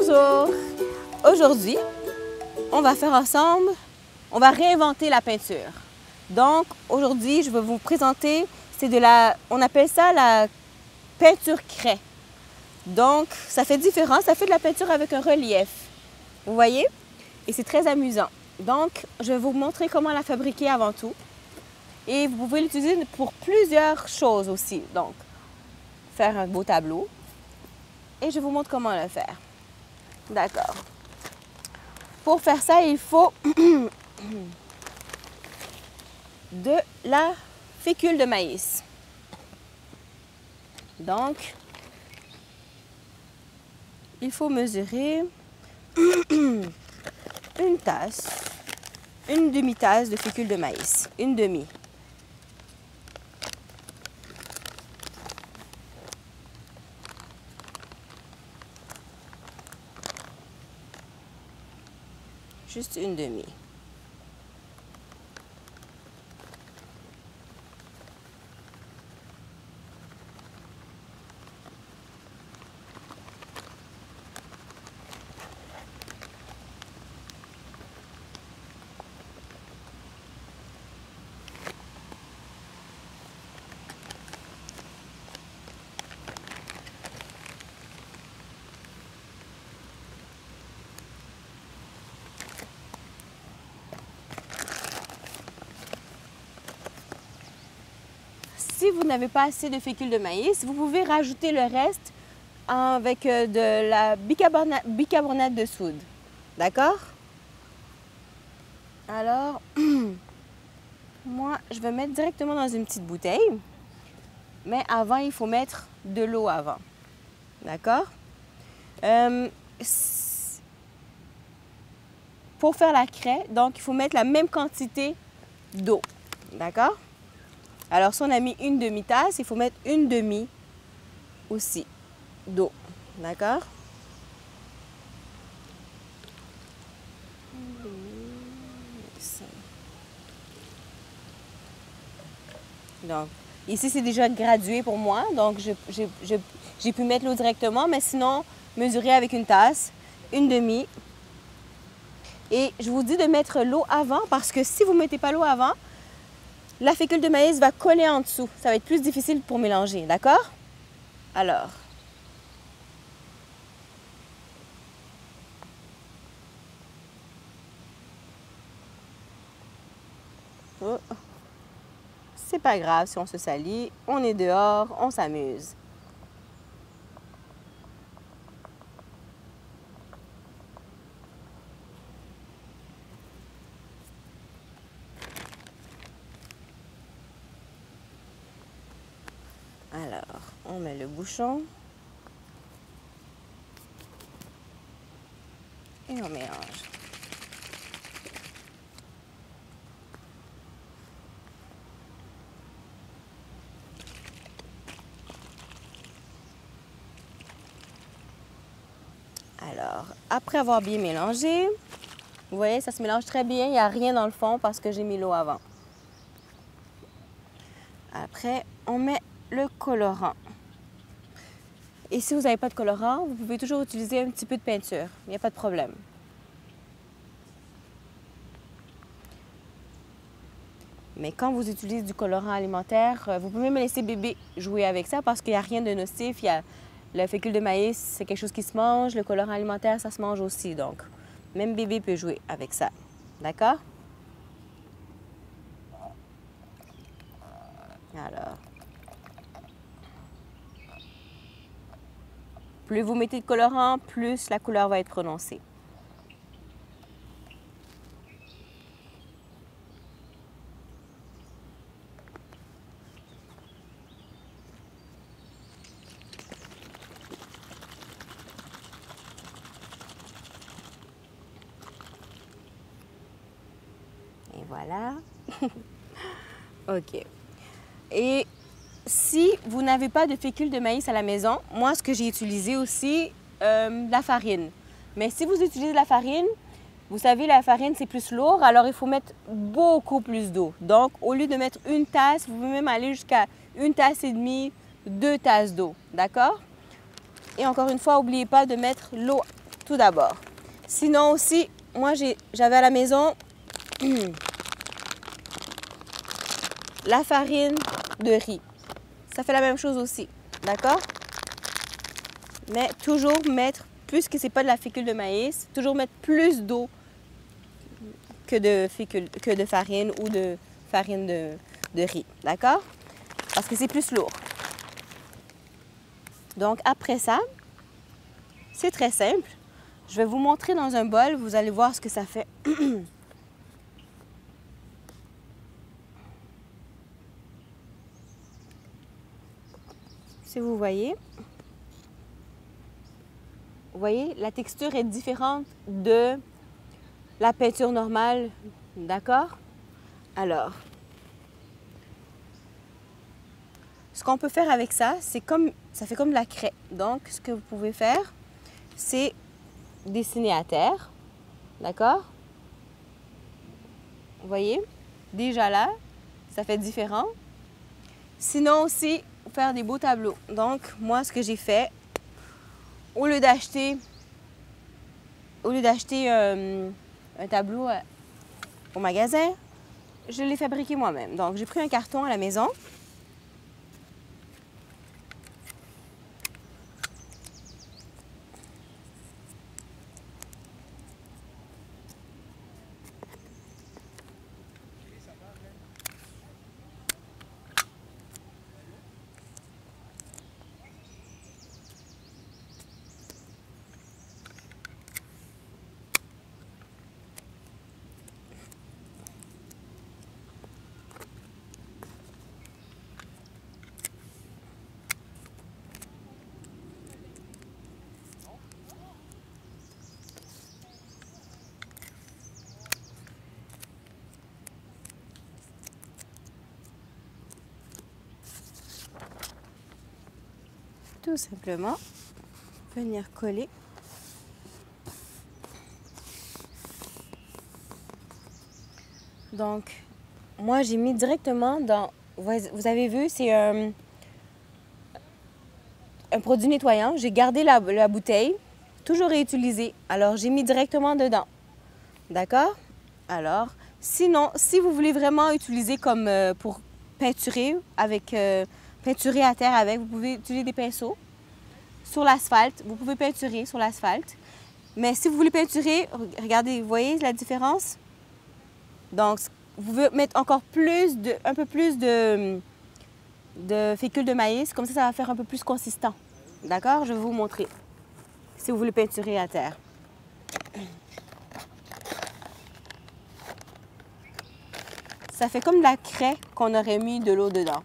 Bonjour! Aujourd'hui, on va faire ensemble, on va réinventer la peinture. Donc aujourd'hui, je vais vous présenter, on appelle ça la peinture craie. Donc ça fait différent, ça fait de la peinture avec un relief. Vous voyez? Et c'est très amusant. Donc je vais vous montrer comment la fabriquer avant tout. Et vous pouvez l'utiliser pour plusieurs choses aussi. Donc, faire un beau tableau. Et je vous montre comment le faire. D'accord. Pour faire ça, il faut de la fécule de maïs. Donc, il faut mesurer une tasse, une demi-tasse de fécule de maïs. Une demi. Juste une demi. Si vous n'avez pas assez de fécule de maïs, vous pouvez rajouter le reste avec de la bicarbonate de soude. D'accord? Alors, moi, je vais mettre directement dans une petite bouteille. Mais avant, il faut mettre de l'eau avant. D'accord? Pour faire la craie, donc, il faut mettre la même quantité d'eau. D'accord? Alors, si on a mis une demi-tasse, il faut mettre une demi aussi d'eau. D'accord? Donc, ici, c'est déjà gradué pour moi. Donc, j'ai pu mettre l'eau directement, mais sinon, mesurer avec une tasse, une demi. Et je vous dis de mettre l'eau avant parce que si vous ne mettez pas l'eau avant, la fécule de maïs va coller en dessous. Ça va être plus difficile pour mélanger, d'accord? Alors. Oh. C'est pas grave si on se salit. On est dehors, on s'amuse. Alors, on met le bouchon et on mélange. Alors, après avoir bien mélangé, vous voyez, ça se mélange très bien, il n'y a rien dans le fond parce que j'ai mis l'eau avant. Après, on met le colorant. Et si vous n'avez pas de colorant, vous pouvez toujours utiliser un petit peu de peinture. Il n'y a pas de problème. Mais quand vous utilisez du colorant alimentaire, vous pouvez même laisser bébé jouer avec ça parce qu'il n'y a rien de nocif. Le fécule de maïs, c'est quelque chose qui se mange. Le colorant alimentaire, ça se mange aussi. Donc, même bébé peut jouer avec ça. D'accord? Alors, plus vous mettez de colorant, plus la couleur va être prononcée. Et voilà. OK. Et si vous n'avez pas de fécule de maïs à la maison, moi, ce que j'ai utilisé aussi, la farine. Mais si vous utilisez de la farine, vous savez, la farine, c'est plus lourd, alors il faut mettre beaucoup plus d'eau. Donc, au lieu de mettre une tasse, vous pouvez même aller jusqu'à une tasse et demie, 2 tasses d'eau. D'accord? Et encore une fois, n'oubliez pas de mettre l'eau tout d'abord. Sinon aussi, moi j'avais à la maison la farine de riz. Ça fait la même chose aussi, d'accord? Mais toujours mettre, puisque c'est pas de la fécule de maïs, toujours mettre plus d'eau que de farine ou de farine de riz, d'accord? Parce que c'est plus lourd. Donc après ça, c'est très simple. Je vais vous montrer dans un bol, vous allez voir ce que ça fait. Si vous voyez, la texture est différente de la peinture normale, d'accord? Alors, ce qu'on peut faire avec ça, ça fait comme de la craie. Donc, ce que vous pouvez faire, c'est dessiner à terre, d'accord? Vous voyez? Déjà là, ça fait différent. Sinon aussi, faire des beaux tableaux. Donc, moi, ce que j'ai fait, au lieu d'acheter un tableau au magasin, je l'ai fabriqué moi-même. Donc, j'ai pris un carton à la maison. Tout simplement venir coller. Donc, moi, j'ai mis directement dans... Vous avez vu, c'est un produit nettoyant. J'ai gardé la bouteille, toujours réutilisée. Alors, j'ai mis directement dedans. D'accord? Alors, sinon, si vous voulez vraiment utiliser comme pour peinturer, peinturer à terre avec, vous pouvez utiliser des pinceaux sur l'asphalte. Vous pouvez peinturer sur l'asphalte. Mais si vous voulez peinturer, regardez, vous voyez la différence? Donc, vous pouvez mettre encore un peu plus de fécule de maïs. Comme ça va faire un peu plus consistant. D'accord? Je vais vous montrer si vous voulez peinturer à terre. Ça fait comme de la craie qu'on aurait mis de l'eau dedans.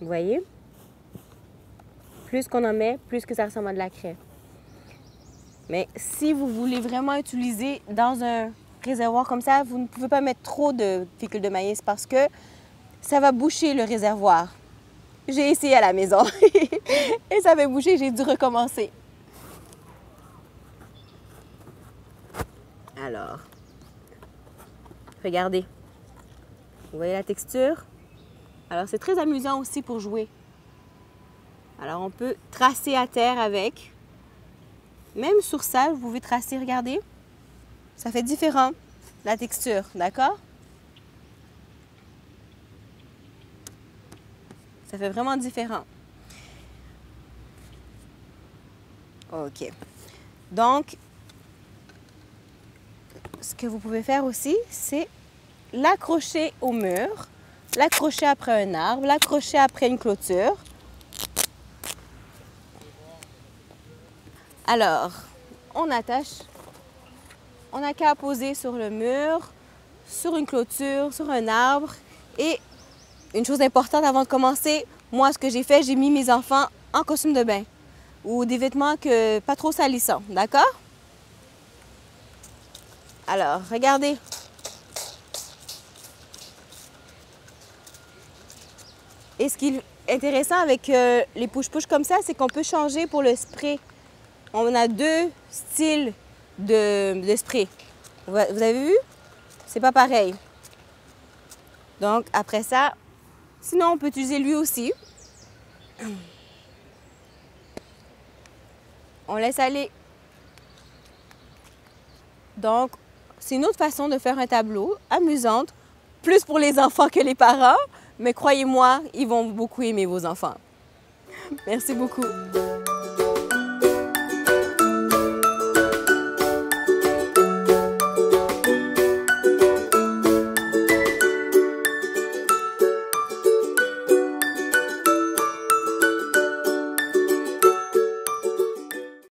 Vous voyez? Plus qu'on en met, plus que ça ressemble à de la craie. Mais si vous voulez vraiment utiliser dans un réservoir comme ça, vous ne pouvez pas mettre trop de fécule de maïs parce que ça va boucher le réservoir. J'ai essayé à la maison et ça avait bouché, j'ai dû recommencer. Alors, regardez. Vous voyez la texture? Alors, c'est très amusant aussi pour jouer. Alors, on peut tracer à terre avec. Même sur ça, vous pouvez tracer, regardez. Ça fait différent, la texture, d'accord? Ça fait vraiment différent. OK. Donc, ce que vous pouvez faire aussi, c'est l'accrocher au mur, l'accrocher après un arbre, l'accrocher après une clôture. Alors, on attache, on n'a qu'à poser sur le mur, sur une clôture, sur un arbre. Et une chose importante avant de commencer, moi, ce que j'ai fait, j'ai mis mes enfants en costume de bain ou des vêtements pas trop salissants, d'accord? Alors, regardez. Et ce qui est intéressant avec les push-push comme ça, c'est qu'on peut changer pour le spray. On a deux styles de spray. Vous avez vu? C'est pas pareil. Donc, après ça, sinon, on peut utiliser lui aussi. On laisse aller. Donc, c'est une autre façon de faire un tableau, amusante, plus pour les enfants que les parents, mais croyez-moi, ils vont beaucoup aimer vos enfants. Merci beaucoup.